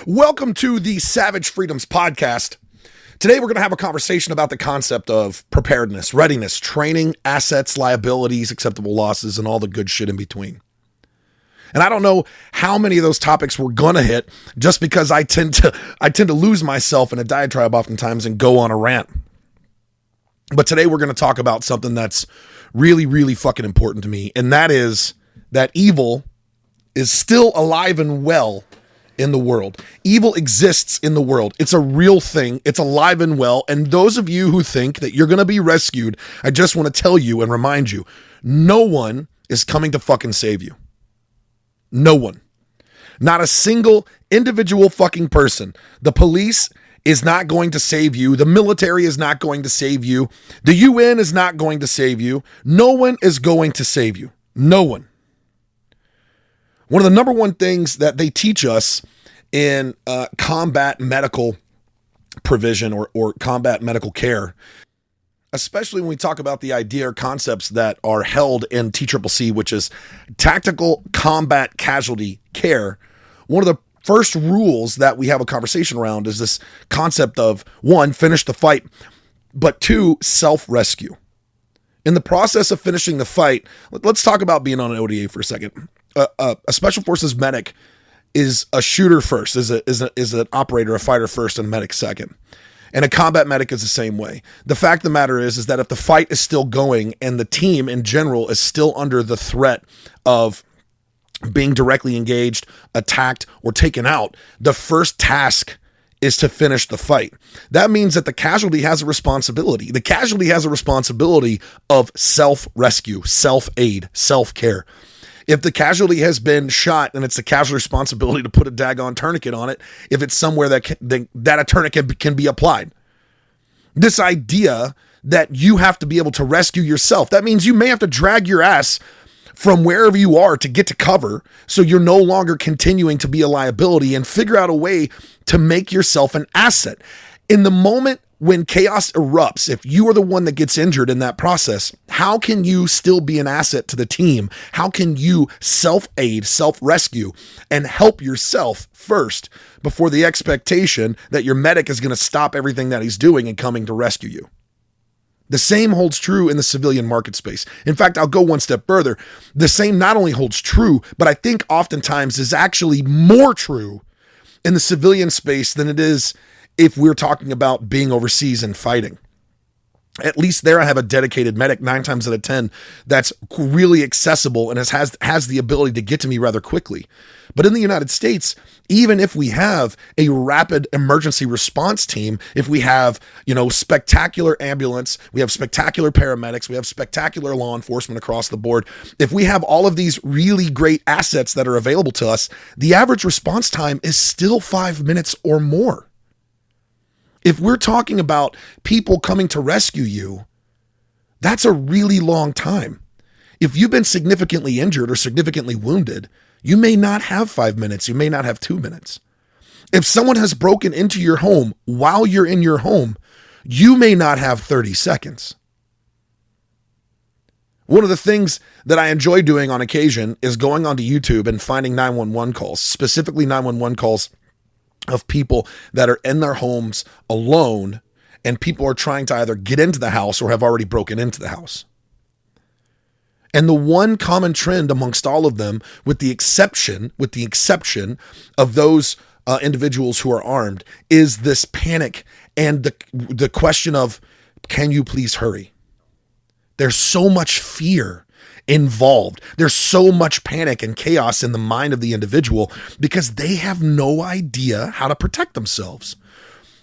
Welcome to the Savage Freedoms podcast. Today we're going to have a conversation about the concept of preparedness, readiness, training, assets, liabilities, acceptable losses, and all the good shit in between. And I don't know how many of those topics we're going to hit just because I tend to lose myself in a diatribe oftentimes and go on a rant. But today we're going to talk about something that's really, really fucking important to me. And that is that evil is still alive and well in the world. Evil exists in the world. It's a real thing. It's alive and well. And those of you who think that you're going to be rescued, I just want to tell you and remind you, no one is coming to fucking save you. No one. Not a single individual fucking person. The police is not going to save you. The military is not going to save you. The UN is not going to save you. No one is going to save you. No one. One of the number one things that they teach us in combat medical provision or combat medical care, especially when we talk about the idea or concepts that are held in TCCC, which is tactical combat casualty care. One of the first rules that we have a conversation around is this concept of, one, finish the fight, but two, self-rescue. In the process of finishing the fight, let's talk about being on an ODA for a second. A special forces medic is a shooter first, is an operator, a fighter first, and a medic second. And a combat medic is the same way. The fact of the matter is that if the fight is still going and the team in general is still under the threat of being directly engaged, attacked, or taken out, the first task is to finish the fight. That means that the casualty has a responsibility. The casualty has a responsibility of self-rescue, self-aid, self-care. If the casualty has been shot, then it's the casualty responsibility to put a daggone tourniquet on it if it's somewhere that a tourniquet can be applied. This idea that you have to be able to rescue yourself, that means you may have to drag your ass from wherever you are to get to cover so you're no longer continuing to be a liability, and figure out a way to make yourself an asset. In the moment when chaos erupts, if you are the one that gets injured in that process, how can you still be an asset to the team? How can you self-aid, self-rescue, and help yourself first before the expectation that your medic is going to stop everything that he's doing and coming to rescue you? The same holds true in the civilian market space. In fact, I'll go one step further. The same not only holds true, but I think oftentimes is actually more true in the civilian space than it is if we're talking about being overseas and fighting. At least there I have a dedicated medic 9 times out of 10 that's really accessible and has the ability to get to me rather quickly. But in the United States, even if we have a rapid emergency response team, if we have, spectacular ambulance, we have spectacular paramedics, we have spectacular law enforcement across the board, if we have all of these really great assets that are available to us, the average response time is still 5 minutes or more. If we're talking about people coming to rescue you, that's a really long time. If you've been significantly injured or significantly wounded, you may not have 5 minutes. You may not have 2 minutes. If someone has broken into your home while you're in your home, you may not have 30 seconds. One of the things that I enjoy doing on occasion is going onto YouTube and finding 911 calls, specifically 911 calls of people that are in their homes alone, and people are trying to either get into the house or have already broken into the house. And the one common trend amongst all of them, with the exception of those individuals who are armed, is this panic and the question of, can you please hurry? There's so much fear involved. There's so much panic and chaos in the mind of the individual because they have no idea how to protect themselves.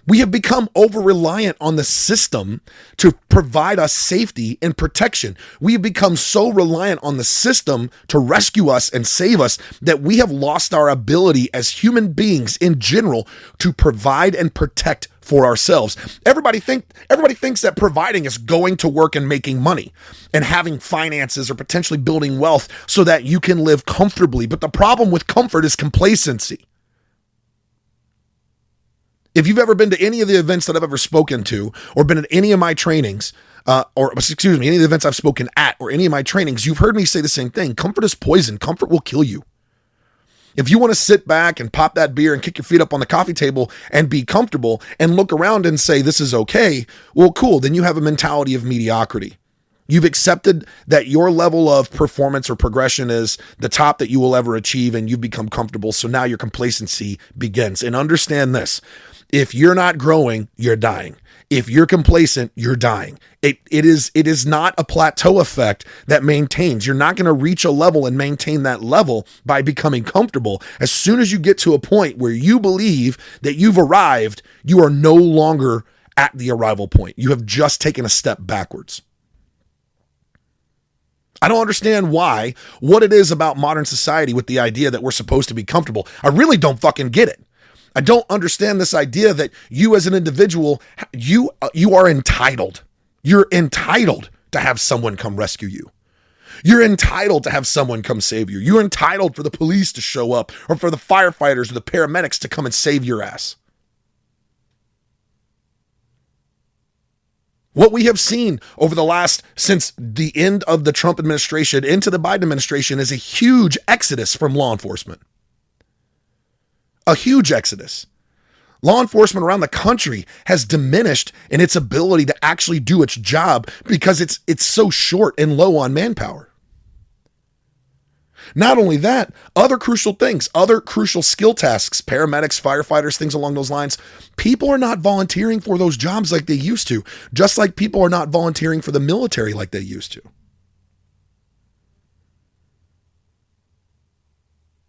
We have become over-reliant on the system to provide us safety and protection. We have become so reliant on the system to rescue us and save us that we have lost our ability as human beings in general to provide and protect for ourselves. Everybody thinks that providing is going to work and making money and having finances or potentially building wealth so that you can live comfortably. But the problem with comfort is complacency. If you've ever been to any of the events that I've ever spoken to, or been at any of my trainings, any of the events I've spoken at, or any of my trainings, you've heard me say the same thing. Comfort is poison. Comfort will kill you. If you want to sit back and pop that beer and kick your feet up on the coffee table and be comfortable and look around and say, this is okay, well, cool. Then you have a mentality of mediocrity. You've accepted that your level of performance or progression is the top that you will ever achieve, and you've become comfortable. So now your complacency begins. And understand this: if you're not growing, you're dying. If you're complacent, you're dying. It is not a plateau effect that maintains. You're not going to reach a level and maintain that level by becoming comfortable. As soon as you get to a point where you believe that you've arrived, you are no longer at the arrival point. You have just taken a step backwards. I don't understand what it is about modern society with the idea that we're supposed to be comfortable. I really don't fucking get it. I don't understand this idea that you as an individual, you are entitled. You're entitled to have someone come rescue you. You're entitled to have someone come save you. You're entitled for the police to show up or for the firefighters or the paramedics to come and save your ass. What we have seen over since the end of the Trump administration into the Biden administration is a huge exodus from law enforcement. A huge exodus. Law enforcement around the country has diminished in its ability to actually do its job because it's so short and low on manpower. Not only that, other crucial things, other crucial skill tasks, paramedics, firefighters, things along those lines, people are not volunteering for those jobs like they used to, just like people are not volunteering for the military like they used to.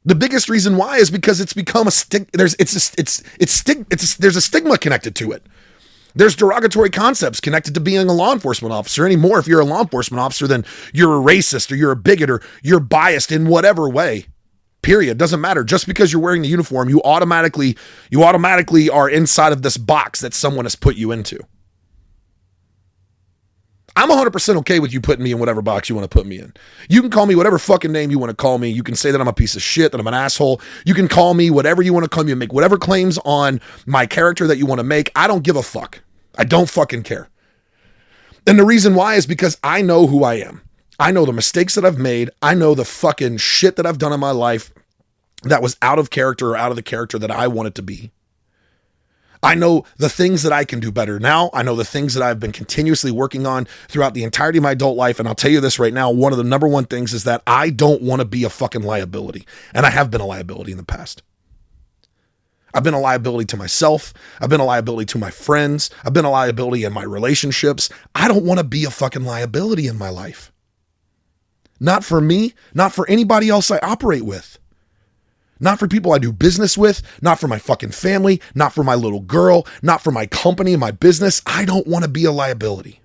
The biggest reason why is because it's become there's a stigma connected to it. There's derogatory concepts connected to being a law enforcement officer anymore. If you're a law enforcement officer, then you're a racist or you're a bigot or you're biased in whatever way. Period. Doesn't matter. Just because you're wearing the uniform, you automatically are inside of this box that someone has put you into. I'm 100% okay with you putting me in whatever box you want to put me in. You can call me whatever fucking name you want to call me. You can say that I'm a piece of shit, that I'm an asshole. You can call me whatever you want to call me and make whatever claims on my character that you want to make. I don't give a fuck. I don't fucking care. And the reason why is because I know who I am. I know the mistakes that I've made. I know the fucking shit that I've done in my life that was out of character or out of the character that I want it to be. I know the things that I can do better now. I know the things that I've been continuously working on throughout the entirety of my adult life. And I'll tell you this right now, one of the number one things is that I don't want to be a fucking liability. And I have been a liability in the past. I've been a liability to myself. I've been a liability to my friends. I've been a liability in my relationships. I don't want to be a fucking liability in my life. Not for me, not for anybody else I operate with. Not for people I do business with, not for my fucking family, not for my little girl, not for my company and my business. I don't want to be a liability.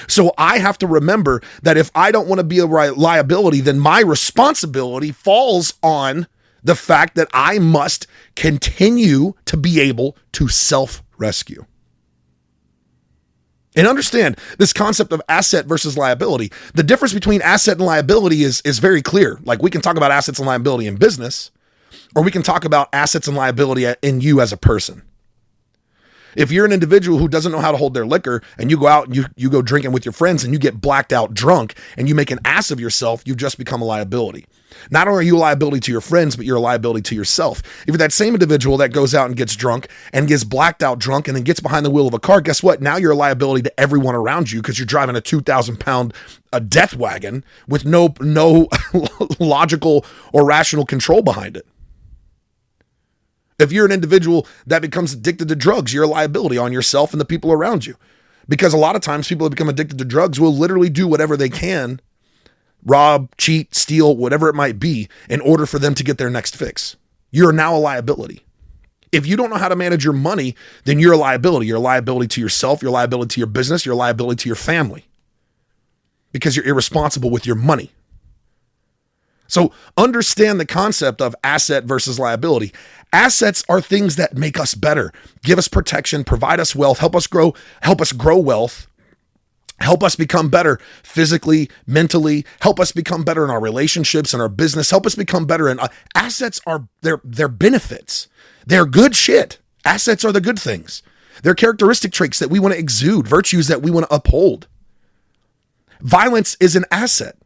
So I have to remember that if I don't want to be a liability, then my responsibility falls on the fact that I must continue to be able to self-rescue. And understand this concept of asset versus liability. The difference between asset and liability is very clear. Like, we can talk about assets and liability in business, or we can talk about assets and liability in you as a person. If you're an individual who doesn't know how to hold their liquor and you go out and you go drinking with your friends and you get blacked out drunk and you make an ass of yourself, you've just become a liability. Not only are you a liability to your friends, but you're a liability to yourself. If you're that same individual that goes out and gets drunk and gets blacked out drunk and then gets behind the wheel of a car, guess what? Now you're a liability to everyone around you because you're driving a 2,000-pound death wagon with no logical or rational control behind it. If you're an individual that becomes addicted to drugs, you're a liability on yourself and the people around you. Because a lot of times people that become addicted to drugs will literally do whatever they can, rob, cheat, steal, whatever it might be, in order for them to get their next fix. You're now a liability. If you don't know how to manage your money, then you're a liability. You're a liability to yourself, you're a liability to your business, you're a liability to your family. Because you're irresponsible with your money. So understand the concept of asset versus liability. Assets are things that make us better, give us protection, provide us wealth, help us grow wealth, help us become better physically, mentally, help us become better in our relationships and our business, help us become better in assets are they're benefits. They're good shit. Assets are the good things. They're characteristic traits that we want to exude, virtues that we want to uphold. Violence is an asset.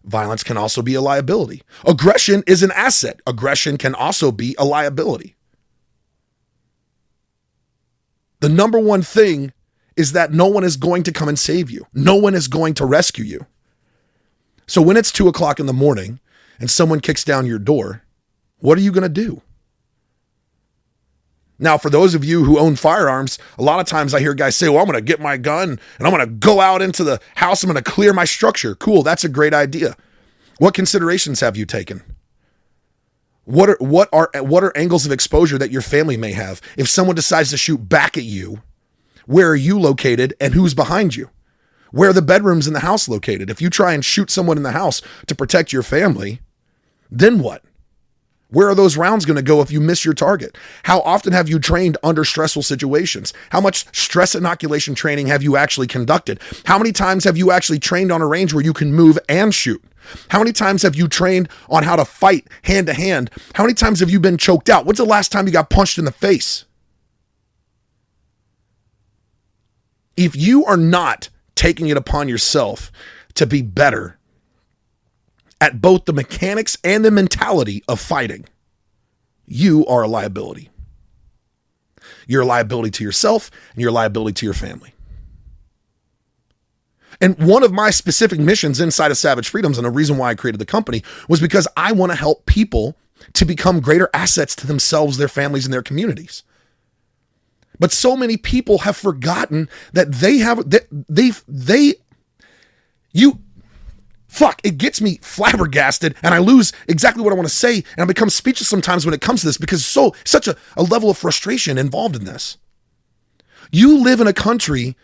Violence can also be a liability. Aggression is an asset. Aggression can also be a liability. The number one thing is that no one is going to come and save you. No one is going to rescue you. So when it's 2:00 in the morning and someone kicks down your door, what are you going to do? Now, for those of you who own firearms, a lot of times I hear guys say, well, I'm going to get my gun and I'm going to go out into the house. I'm going to clear my structure. Cool. That's a great idea. What considerations have you taken? What are angles of exposure that your family may have? If someone decides to shoot back at you, where are you located and who's behind you? Where are the bedrooms in the house located? If you try and shoot someone in the house to protect your family, then what? Where are those rounds going to go if you miss your target? How often have you trained under stressful situations? How much stress inoculation training have you actually conducted? How many times have you actually trained on a range where you can move and shoot? How many times have you trained on how to fight hand to hand? How many times have you been choked out? When's the last time you got punched in the face? If you are not taking it upon yourself to be better at both the mechanics and the mentality of fighting, you are a liability. You're a liability to yourself and you're a liability to your family. And one of my specific missions inside of Savage Freedoms, and the reason why I created the company, was because I want to help people to become greater assets to themselves, their families, and their communities. But so many people have forgotten that it gets me flabbergasted and I lose exactly what I want to say and I become speechless sometimes when it comes to this because such a level of frustration involved in this. You live in a country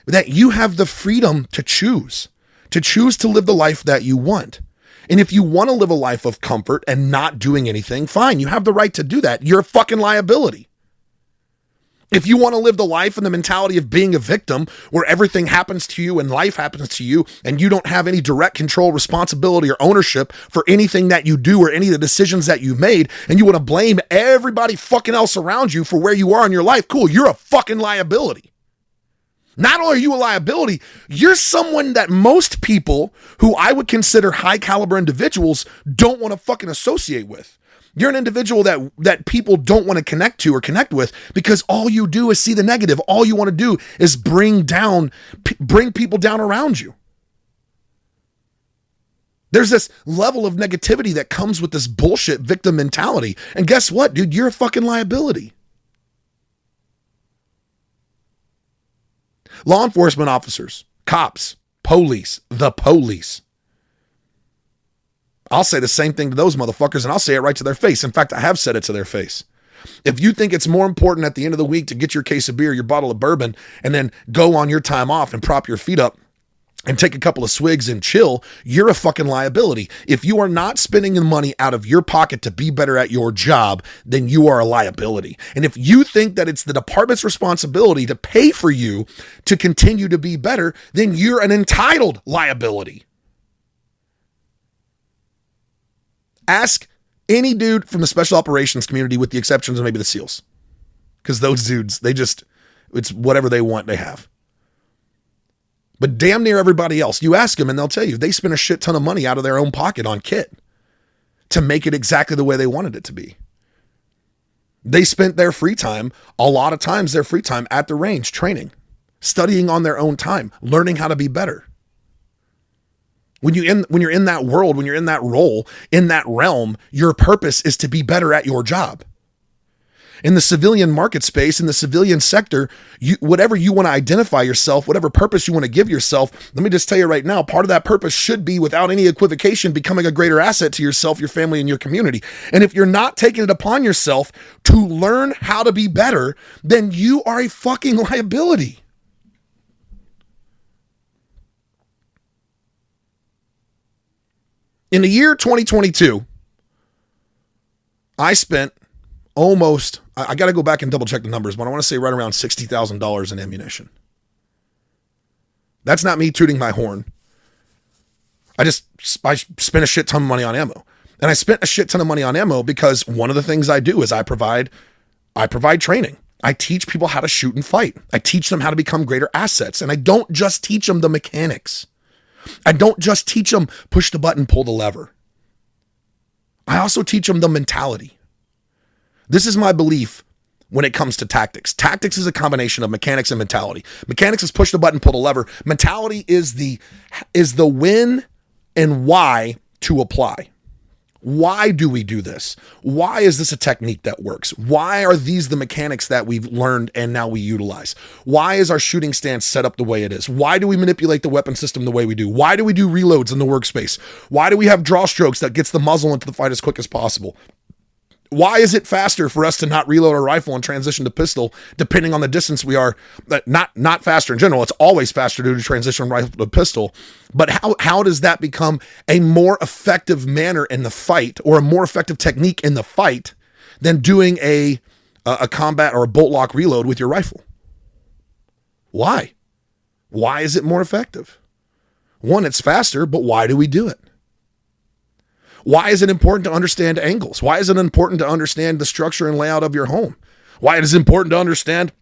that you have the freedom to choose to live the life that you want. And if you want to live a life of comfort and not doing anything, fine, you have the right to do that. You're a fucking liability. If you want to live the life and the mentality of being a victim where everything happens to you and life happens to you and you don't have any direct control, responsibility, or ownership for anything that you do or any of the decisions that you made, and you want to blame everybody fucking else around you for where you are in your life, cool, you're a fucking liability. Not only are you a liability, you're someone that most people who I would consider high caliber individuals don't want to fucking associate with. You're an individual that people don't want to connect to or connect with because all you do is see the negative. All you want to do is bring people down around you. There's this level of negativity that comes with this bullshit victim mentality. And guess what, dude? You're a fucking liability. Law enforcement officers, cops, police, the police. I'll say the same thing to those motherfuckers and I'll say it right to their face. In fact, I have said it to their face. If you think it's more important at the end of the week to get your case of beer, your bottle of bourbon, and then go on your time off and prop your feet up and take a couple of swigs and chill, you're a fucking liability. If you are not spending the money out of your pocket to be better at your job, then you are a liability. And if you think that it's the department's responsibility to pay for you to continue to be better, then you're an entitled liability. Ask any dude from the special operations community with the exceptions of maybe the SEALs. Because those dudes, it's whatever they want, they have. But damn near everybody else, you ask them and they'll tell you they spend a shit ton of money out of their own pocket on kit to make it exactly the way they wanted it to be. They spent their free time, a lot of times their free time at the range training, studying on their own time, learning how to be better. When you're in that world, when you're in that role, in that realm, your purpose is to be better at your job. In the civilian market space, in the civilian sector, whatever you want to identify yourself, whatever purpose you want to give yourself, let me just tell you right now, part of that purpose should be, without any equivocation, becoming a greater asset to yourself, your family, and your community. And if you're not taking it upon yourself to learn how to be better, then you are a fucking liability. In the year 2022, I spent almost, I got to go back and double check the numbers, but I want to say right around $60,000 in ammunition. That's not me tooting my horn. I spent a shit ton of money on ammo. And I spent a shit ton of money on ammo because one of the things I do is I provide training. I teach people how to shoot and fight. I teach them how to become greater assets. And I don't just teach them the mechanics. I don't just teach them push the button, pull the lever. I also teach them the mentality. This is my belief when it comes to tactics. Tactics is a combination of mechanics and mentality. Mechanics is push the button, pull the lever. Mentality is the when and why to apply. Why do we do this? Why is this a technique that works? Why are these the mechanics that we've learned and now we utilize? Why is our shooting stance set up the way it is? Why do we manipulate the weapon system the way we do? Why do we do reloads in the workspace? Why do we have draw strokes that gets the muzzle into the fight as quick as possible? Why is it faster for us to not reload our rifle and transition to pistol, depending on the distance we are? Not faster in general. It's always faster to transition rifle to pistol. But how does that become a more effective manner in the fight, or a more effective technique in the fight, than doing a combat or a bolt lock reload with your rifle? Why? Why is it more effective? One, it's faster, but why do we do it? Why is it important to understand angles? Why is it important to understand the structure and layout of your home? Why is it important to understand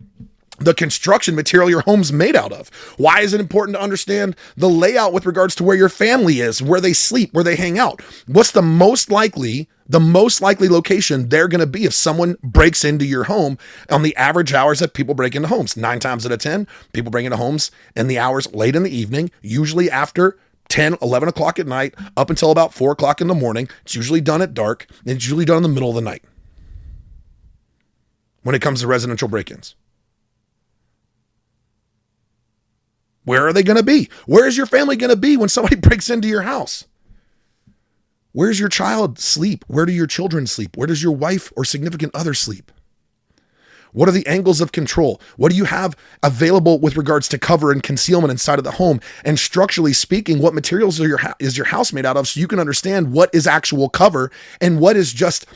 the construction material your home's made out of? Why is it important to understand the layout with regards to where your family is, where they sleep, where they hang out? What's the most likely location they're going to be if someone breaks into your home on the average hours that people break into homes? 9 times out of 10, people break into homes in the hours late in the evening, usually after 10, 11 o'clock at night, up until about 4 o'clock in the morning. It's usually done at dark, and it's usually done in the middle of the night when it comes to residential break-ins. Where are they going to be? Where is your family going to be when somebody breaks into your house? Where's your child sleep? Where do your children sleep? Where does your wife or significant other sleep? What are the angles of control? What do you have available with regards to cover and concealment inside of the home? And structurally speaking, what materials is your house made out of, so you can understand what is actual cover and what is just,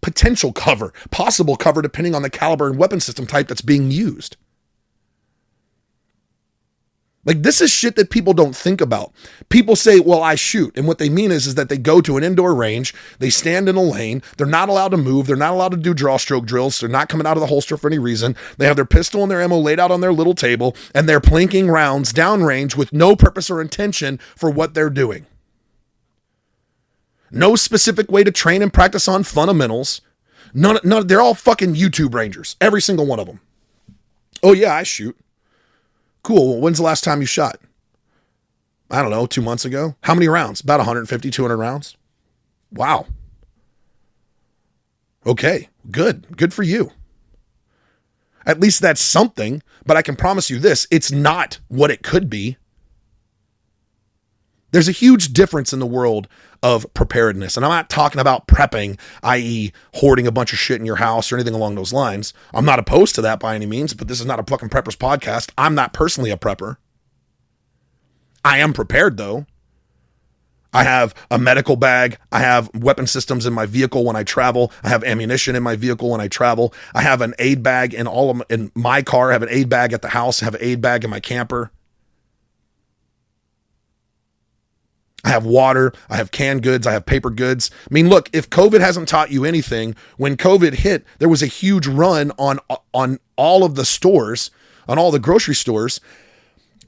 potential cover, possible cover, depending on the caliber and weapon system type that's being used. Like, this is shit that people don't think about. People say, well, I shoot. And what they mean is that they go to an indoor range, they stand in a lane, they're not allowed to move, they're not allowed to do draw stroke drills, they're not coming out of the holster for any reason. They have their pistol and their ammo laid out on their little table, and they're plinking rounds downrange with no purpose or intention for what they're doing. No specific way to train and practice on fundamentals. None, they're all fucking YouTube rangers, every single one of them. Oh yeah, I shoot. Cool. Well, when's the last time you shot? I don't know, 2 months ago. How many rounds? About 150, 200 rounds. Wow. Okay, good. Good for you. At least that's something, but I can promise you this, it's not what it could be. There's a huge difference in the world of preparedness. And I'm not talking about prepping, i.e. hoarding a bunch of shit in your house or anything along those lines. I'm not opposed to that by any means, but this is not a fucking preppers podcast. I'm not personally a prepper. I am prepared though. I have a medical bag. I have weapon systems in my vehicle when I travel. I have ammunition in my vehicle when I travel. I have an aid bag in my car. I have an aid bag at the house. I have an aid bag in my camper. I have water, I have canned goods, I have paper goods. I mean, look, if COVID hasn't taught you anything, when COVID hit, there was a huge run on all of the stores, on all the grocery stores.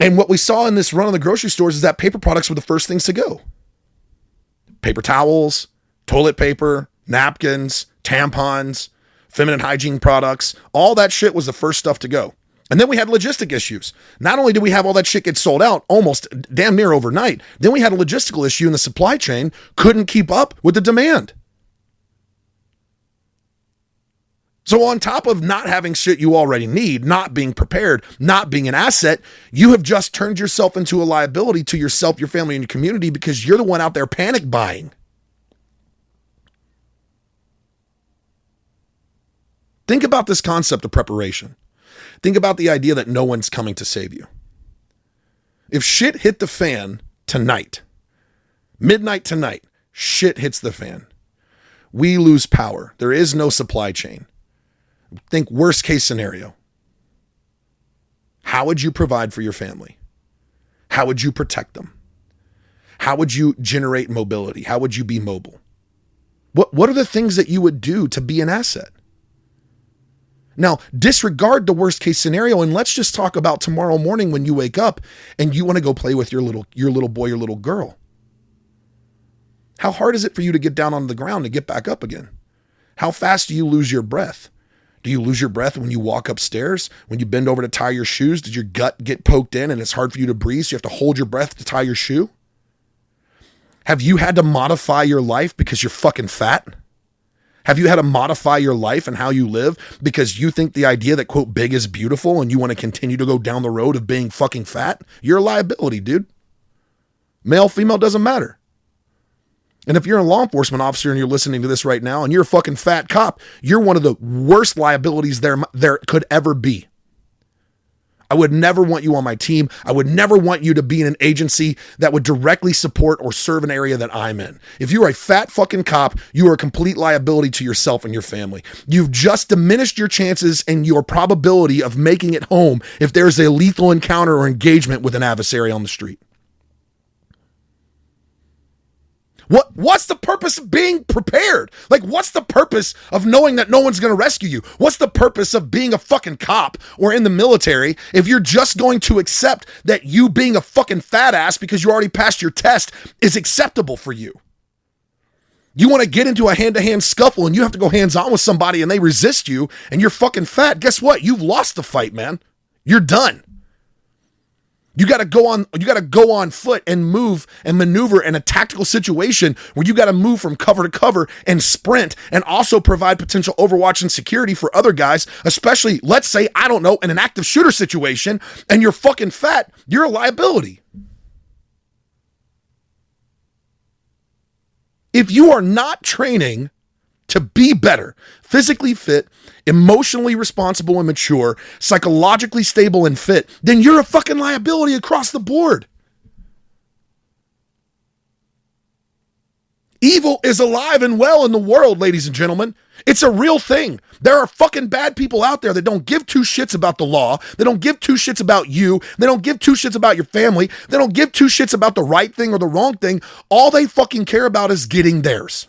And what we saw in this run on the grocery stores is that paper products were the first things to go. Paper towels, toilet paper, napkins, tampons, feminine hygiene products, all that shit was the first stuff to go. And then we had logistic issues. Not only did we have all that shit get sold out almost damn near overnight, then we had a logistical issue in the supply chain, couldn't keep up with the demand. So on top of not having shit you already need, not being prepared, not being an asset, you have just turned yourself into a liability to yourself, your family, and your community because you're the one out there panic buying. Think about this concept of preparation. Think about the idea that no one's coming to save you. If shit hit the fan tonight, midnight tonight, shit hits the fan. We lose power. There is no supply chain. Think worst case scenario. How would you provide for your family? How would you protect them? How would you generate mobility? How would you be mobile? What are the things that you would do to be an asset? Now, disregard the worst case scenario and let's just talk about tomorrow morning when you wake up and you want to go play with your little boy, your little girl. How hard is it for you to get down on the ground and get back up again? How fast do you lose your breath? Do you lose your breath when you walk upstairs? When you bend over to tie your shoes? Did your gut get poked in and it's hard for you to breathe, so you have to hold your breath to tie your shoe? Have you had to modify your life because you're fucking fat? Have you had to modify your life and how you live because you think the idea that, quote, big is beautiful and you want to continue to go down the road of being fucking fat? You're a liability, dude. Male, female, doesn't matter. And if you're a law enforcement officer and you're listening to this right now and you're a fucking fat cop, you're one of the worst liabilities there could ever be. I would never want you on my team. I would never want you to be in an agency that would directly support or serve an area that I'm in. If you're a fat fucking cop, you are a complete liability to yourself and your family. You've just diminished your chances and your probability of making it home if there's a lethal encounter or engagement with an adversary on the street. What's the purpose of being prepared? Like, what's the purpose of knowing that no one's going to rescue you? What's the purpose of being a fucking cop or in the military if you're just going to accept that you being a fucking fat ass because you already passed your test is acceptable for you? You want to get into a hand-to-hand scuffle and you have to go hands-on with somebody and they resist you and you're fucking fat. Guess what? You've lost the fight, man. You're done. You got to go on foot and move and maneuver in a tactical situation where you got to move from cover to cover and sprint and also provide potential overwatch and security for other guys, especially, let's say, I don't know, in an active shooter situation and you're fucking fat, you're a liability. If you are not training to be better, physically fit, emotionally responsible and mature, psychologically stable and fit, then you're a fucking liability across the board. Evil is alive and well in the world, ladies and gentlemen. It's a real thing. There are fucking bad people out there that don't give two shits about the law. They don't give two shits about you. They don't give two shits about your family. They don't give two shits about the right thing or the wrong thing. All they fucking care about is getting theirs.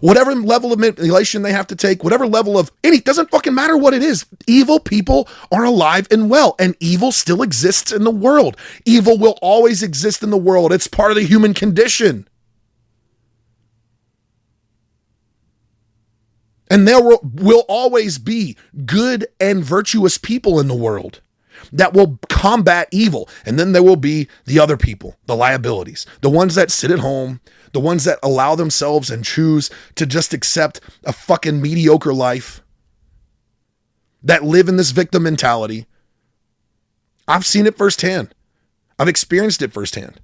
Whatever level of manipulation they have to take, whatever level of doesn't fucking matter what it is. Evil people are alive and well, and evil still exists in the world. Evil will always exist in the world. It's part of the human condition. And there will always be good and virtuous people in the world that will combat evil. And then there will be the other people, the liabilities, the ones that sit at home, the ones that allow themselves and choose to just accept a fucking mediocre life, that live in this victim mentality. I've seen it firsthand. I've experienced it firsthand.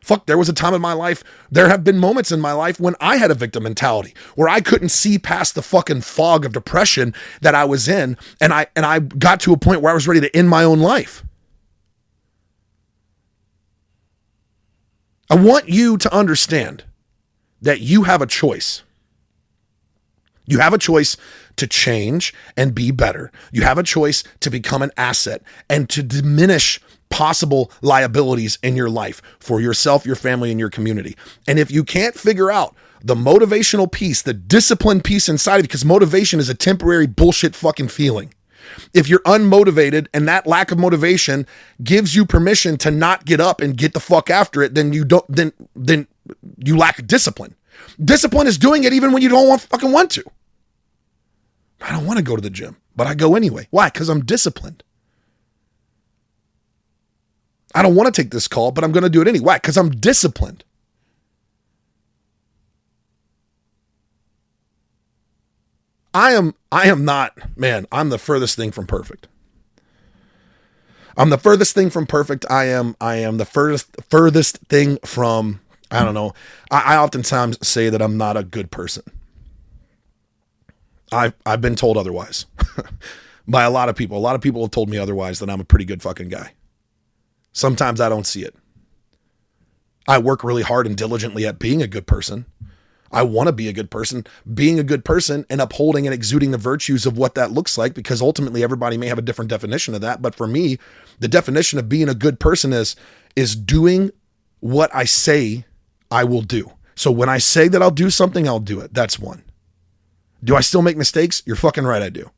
Fuck, there was a time in my life, there have been moments in my life when I had a victim mentality, where I couldn't see past the fucking fog of depression that I was in, and I got to a point where I was ready to end my own life. I want you to understand that you have a choice. You have a choice to change and be better. You have a choice to become an asset and to diminish possible liabilities in your life for yourself, your family, and your community. And if you can't figure out the motivational piece, the discipline piece inside of you, because motivation is a temporary bullshit fucking feeling. If you're unmotivated and that lack of motivation gives you permission to not get up and get the fuck after it, then you lack discipline. Discipline is doing it even when you don't fucking want to. I don't want to go to the gym, but I go anyway. Why? Because I'm disciplined. I don't want to take this call, but I'm going to do it anyway. Why? Because I'm disciplined. I am not, man, I'm the furthest thing from perfect. I'm the furthest thing from perfect. I am the furthest thing from, I don't know. I oftentimes say that I'm not a good person. I've been told otherwise by a lot of people. A lot of people have told me otherwise, that I'm a pretty good fucking guy. Sometimes I don't see it. I work really hard and diligently at being a good person. I want to be a good person, being a good person and upholding and exuding the virtues of what that looks like, because ultimately everybody may have a different definition of that. But for me, the definition of being a good person is doing what I say I will do. So when I say that I'll do something, I'll do it. That's one. Do I still make mistakes? You're fucking right, I do.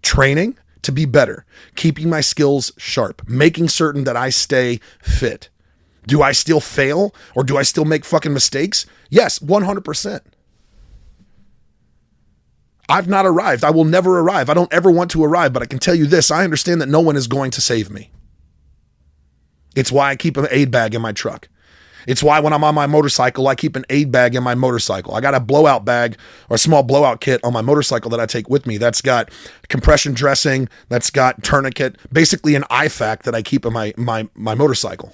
training to be better, keeping my skills sharp, making certain that I stay fit. Do I still fail or do I still make fucking mistakes? Yes, 100%. I've not arrived. I will never arrive. I don't ever want to arrive, but I can tell you this. I understand that no one is going to save me. It's why I keep an aid bag in my truck. It's why when I'm on my motorcycle, I keep an aid bag in my motorcycle. I got a blowout bag or a small blowout kit on my motorcycle that I take with me. That's got compression dressing. That's got tourniquet, basically an IFAK that I keep in my motorcycle.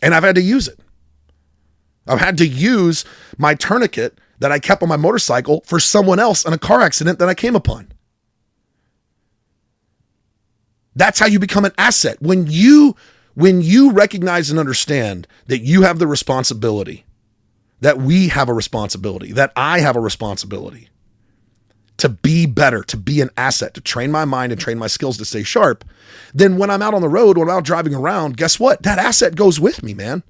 And I've had to use it. I've had to use my tourniquet that I kept on my motorcycle for someone else in a car accident that I came upon. That's how you become an asset. When you recognize and understand that you have the responsibility, that we have a responsibility, that I have a responsibility to be better, to be an asset, to train my mind and train my skills to stay sharp, then when I'm out on the road, when I'm out driving around, guess what? That asset goes with me, man.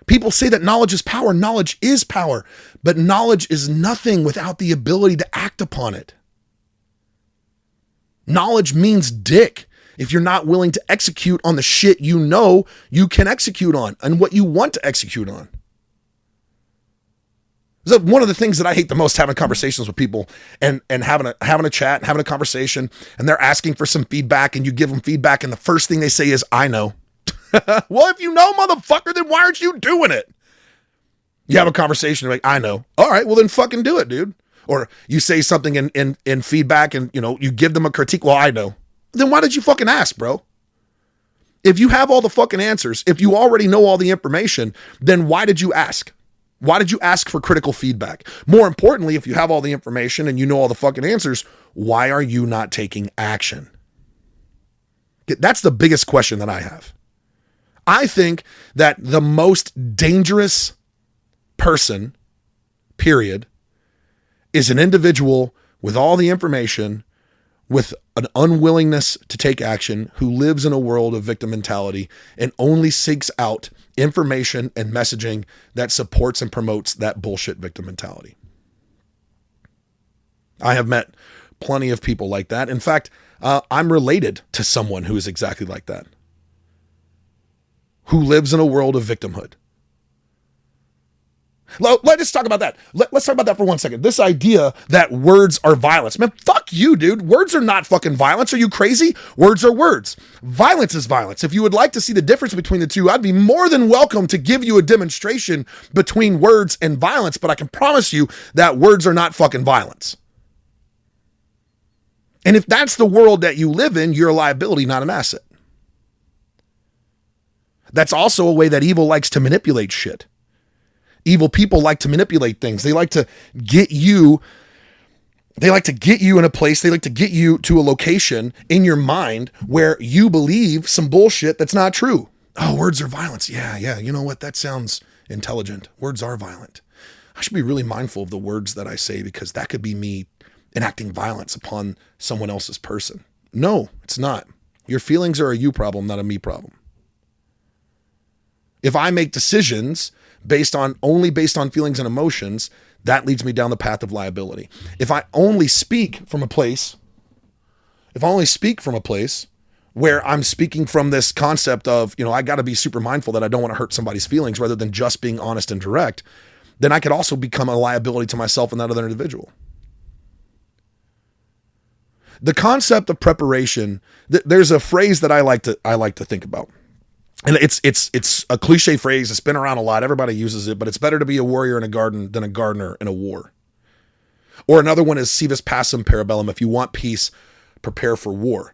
People say that knowledge is power. Knowledge is power, but knowledge is nothing without the ability to act upon it. Knowledge means dick if you're not willing to execute on the shit you know you can execute on and what you want to execute on. So one of the things that I hate the most, having conversations with people and having a chat, having a conversation, and they're asking for some feedback and you give them feedback and the first thing they say is, I know. Well, if you know, motherfucker, then why aren't you doing it? You have a conversation, like, I know. All right, well then fucking do it, dude. Or you say something in feedback and, you give them a critique. Well, I know. Then why did you fucking ask, bro? If you have all the fucking answers, if you already know all the information, then why did you ask? Why did you ask for critical feedback? More importantly, if you have all the information and you know all the fucking answers, why are you not taking action? That's the biggest question that I have. I think that the most dangerous person, period, is an individual with all the information, with an unwillingness to take action, who lives in a world of victim mentality and only seeks out information and messaging that supports and promotes that bullshit victim mentality. I have met plenty of people like that. In fact, I'm related to someone who is exactly like that, who lives in a world of victimhood. Let's talk about that. Let's talk about that for 1 second. This idea that words are violence. Man, fuck you, dude. Words are not fucking violence. Are you crazy? Words are words. Violence is violence. If you would like to see the difference between the two, I'd be more than welcome to give you a demonstration between words and violence, but I can promise you that words are not fucking violence. And if that's the world that you live in, you're a liability, not an asset. That's also a way that evil likes to manipulate shit. Evil people like to manipulate things. They like to get you in a place. They like to get you to a location in your mind where you believe some bullshit that's not true. Oh, words are violence. Yeah. You know what? That sounds intelligent. Words are violent. I should be really mindful of the words that I say because that could be me enacting violence upon someone else's person. No, it's not. Your feelings are a you problem, not a me problem. If I make decisions based on feelings and emotions, that leads me down the path of liability. If I only speak from a place where I'm speaking from this concept of, I got to be super mindful that I don't want to hurt somebody's feelings rather than just being honest and direct, then I could also become a liability to myself and that other individual. The concept of preparation, there's a phrase that I like to think about. And it's a cliche phrase. It's been around a lot. Everybody uses it, but it's better to be a warrior in a garden than a gardener in a war. Or another one is si vis pacem para bellum. If you want peace, prepare for war.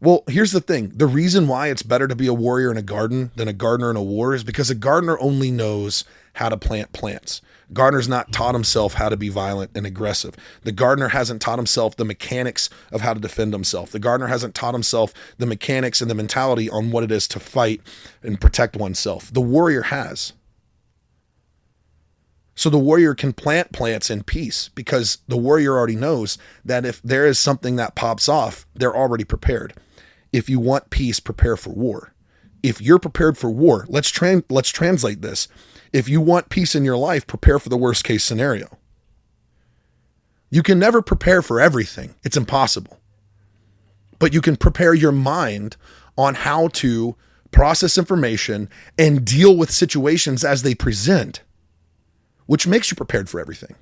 Well, here's the thing. The reason why it's better to be a warrior in a garden than a gardener in a war is because a gardener only knows how to plant plants. Gardener's not taught himself how to be violent and aggressive. The gardener hasn't taught himself the mechanics of how to defend himself. The gardener hasn't taught himself the mechanics and the mentality on what it is to fight and protect oneself. The warrior has. So the warrior can plant plants in peace because the warrior already knows that if there is something that pops off, they're already prepared. If you want peace, prepare for war. If you're prepared for war, let's translate this. If you want peace in your life, prepare for the worst case scenario. You can never prepare for everything. It's impossible. But you can prepare your mind on how to process information and deal with situations as they present, which makes you prepared for everything.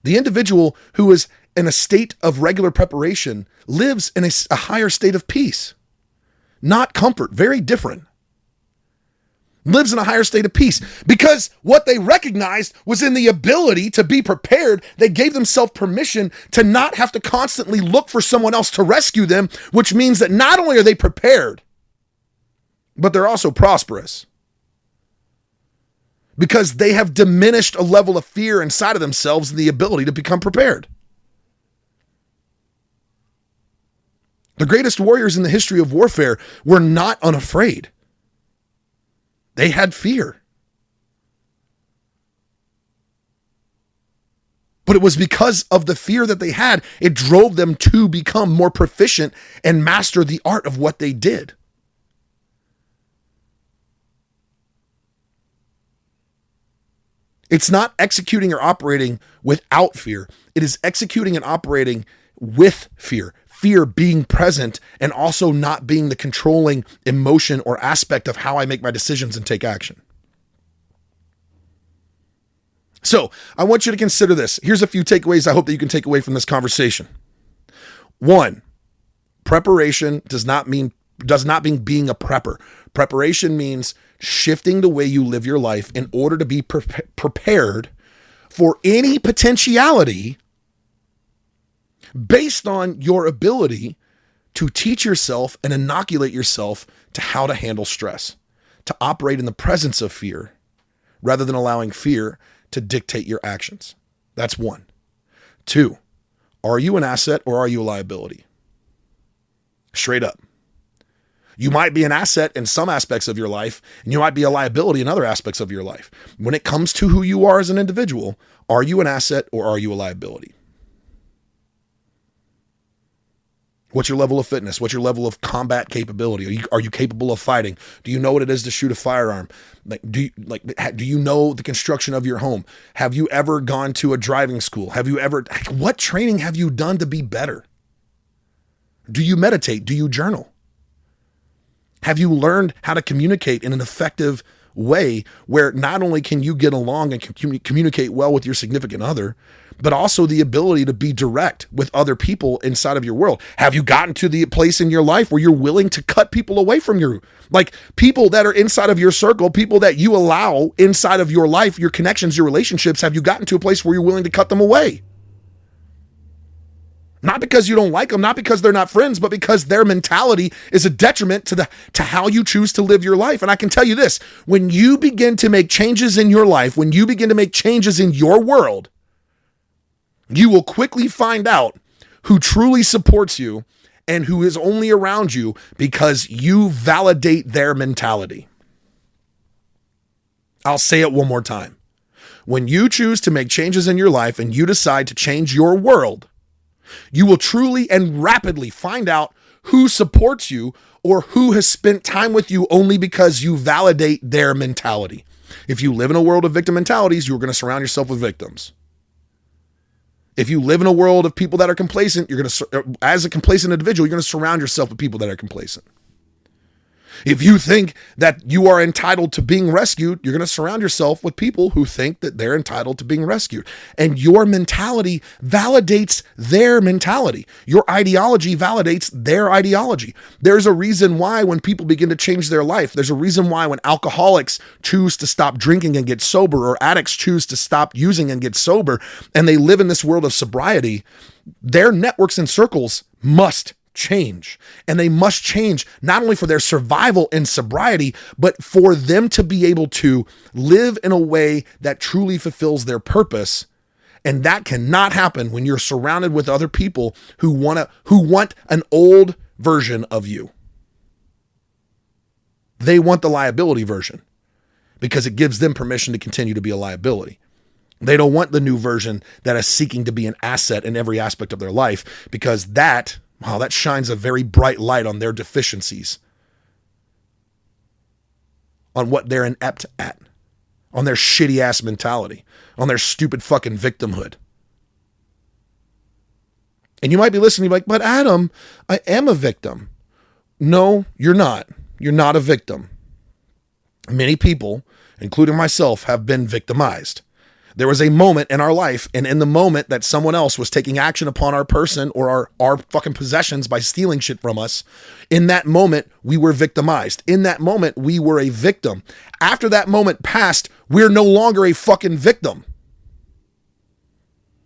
The individual who is in a state of regular preparation lives in a higher state of peace, not comfort, very different. Lives in a higher state of peace because what they recognized was in the ability to be prepared. They gave themselves permission to not have to constantly look for someone else to rescue them, which means that not only are they prepared, but they're also prosperous because they have diminished a level of fear inside of themselves and the ability to become prepared. The greatest warriors in the history of warfare were not unafraid. They had fear. But it was because of the fear that they had, it drove them to become more proficient and master the art of what they did. It's not executing or operating without fear. It is executing and operating with fear. Fear being present and also not being the controlling emotion or aspect of how I make my decisions and take action. So I want you to consider this. Here's a few takeaways I hope that you can take away from this conversation. 1, preparation does not mean being a prepper. Preparation means shifting the way you live your life in order to be prepared for any potentiality based on your ability to teach yourself and inoculate yourself to how to handle stress, to operate in the presence of fear rather than allowing fear to dictate your actions. That's 1. 2, are you an asset or are you a liability? Straight up. You might be an asset in some aspects of your life, and you might be a liability in other aspects of your life. When it comes to who you are as an individual, are you an asset or are you a liability? What's your level of fitness? What's your level of combat capability? Are you capable of fighting? Do you know what it is to shoot a firearm? Do you know the construction of your home? Have you ever gone to a driving school? What training have you done to be better? Do you meditate? Do you journal? Have you learned how to communicate in an effective way where not only can you get along and communicate well with your significant other, but also the ability to be direct with other people inside of your world? Have you gotten to the place in your life where you're willing to cut people away from you? Like people that are inside of your circle, people that you allow inside of your life, your connections, your relationships, have you gotten to a place where you're willing to cut them away? Not because you don't like them, not because they're not friends, but because their mentality is a detriment to how you choose to live your life. And I can tell you this, when you begin to make changes in your life, when you begin to make changes in your world, you will quickly find out who truly supports you and who is only around you because you validate their mentality. I'll say it one more time. When you choose to make changes in your life and you decide to change your world, you will truly and rapidly find out who supports you or who has spent time with you only because you validate their mentality. If you live in a world of victim mentalities, you're going to surround yourself with victims. If you live in a world of people that are complacent, as a complacent individual, you're going to surround yourself with people that are complacent. If you think that you are entitled to being rescued, you're going to surround yourself with people who think that they're entitled to being rescued. And your mentality validates their mentality. Your ideology validates their ideology. There's a reason why when people begin to change their life, there's a reason why when alcoholics choose to stop drinking and get sober, or addicts choose to stop using and get sober, and they live in this world of sobriety, their networks and circles must change. And they must change not only for their survival in sobriety, but for them to be able to live in a way that truly fulfills their purpose. And that cannot happen when you're surrounded with other people who want an old version of you. They want the liability version because it gives them permission to continue to be a liability. They don't want the new version that is seeking to be an asset in every aspect of their life, because that shines a very bright light on their deficiencies, on what they're inept at, on their shitty ass mentality, on their stupid fucking victimhood. And you might be listening, like, but Adam, I am a victim. No, you're not. You're not a victim. Many people, including myself, have been victimized. There was a moment in our life, and in the moment that someone else was taking action upon our person or our fucking possessions by stealing shit from us, in that moment, we were victimized. In that moment, we were a victim. After that moment passed, we're no longer a fucking victim.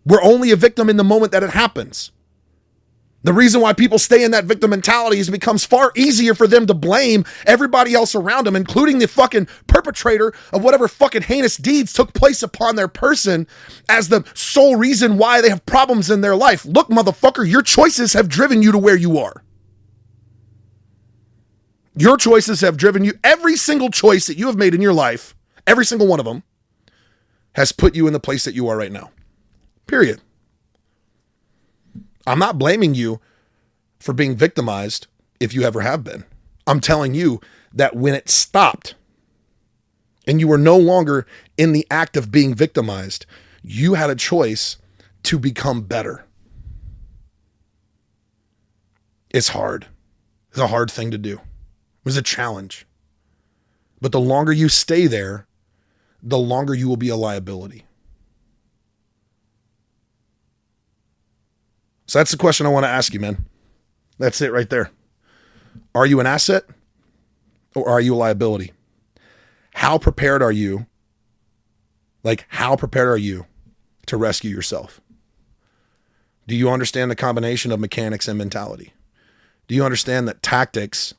We're only a victim in the moment that it happens. The reason why people stay in that victim mentality is it becomes far easier for them to blame everybody else around them, including the fucking perpetrator of whatever fucking heinous deeds took place upon their person, as the sole reason why they have problems in their life. Look, motherfucker, your choices have driven you to where you are. Your choices have driven you. Every single choice that you have made in your life, every single one of them, has put you in the place that you are right now. Period. I'm not blaming you for being victimized if you ever have been. I'm telling you that when it stopped and you were no longer in the act of being victimized, you had a choice to become better. It's hard. It's a hard thing to do. It was a challenge. But the longer you stay there, the longer you will be a liability. So that's the question I want to ask you, man. That's it right there. Are you an asset or are you a liability? How prepared are you? How prepared are you to rescue yourself? Do you understand the combination of mechanics and mentality? Do you understand that tactics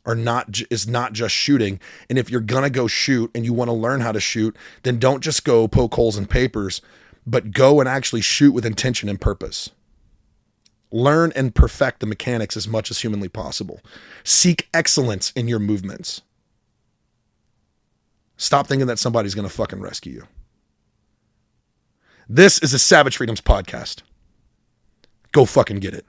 is not just shooting? And if you're going to go shoot and you want to learn how to shoot, then don't just go poke holes in papers, but go and actually shoot with intention and purpose. Learn and perfect the mechanics as much as humanly possible. Seek excellence in your movements. Stop thinking that somebody's going to fucking rescue you. This is a Savage Freedoms podcast. Go fucking get it.